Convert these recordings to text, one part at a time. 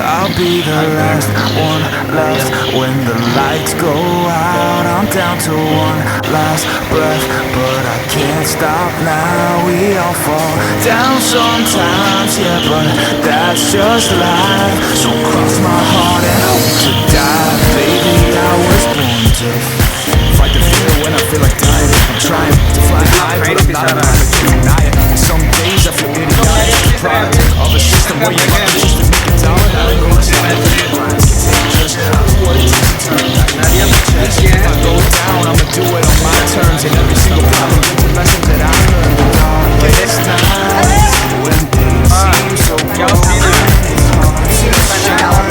I'll be the last one left when the lights go out. I'm down to one last breath, but I can't stop now. We all fall down sometimes, yeah, but that's just life. So cross my heart and hope to die. Baby, I was born to fight the fear when I feel like dying. I'm trying to fly high, but I'm not allowed to deny it. Some days I feel idiotic, the product of a system where you have to just to make it down. I don't know what's contagious. I do what it takes to turn back my chest. If I go down, I'ma do it on my terms. And every single problem is a lesson that I learned. The darkest nights, when things seem so cold, it's hard to shine,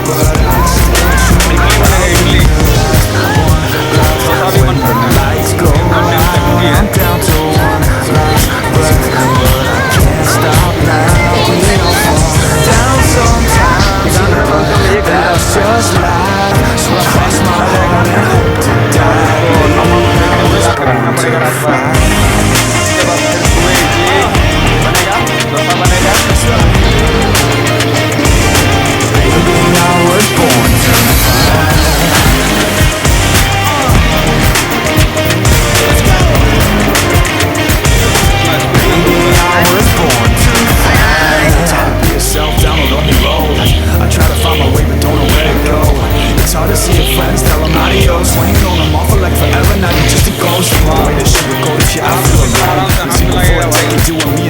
but I still try. When the lights go out, I'm down to one last breath, but I can't stop now. We all fall down sometimes, but that's just life. So I cross my heart and hope to die. I was born to fight. Baby, I was born to fight. I try to find my way but don't know where to go. It's hard to see your friends, tell them adios. When you know them all for like forever, now you're just a ghost. The way that shit would go if you're out for the night. You see the voice, like you do with me.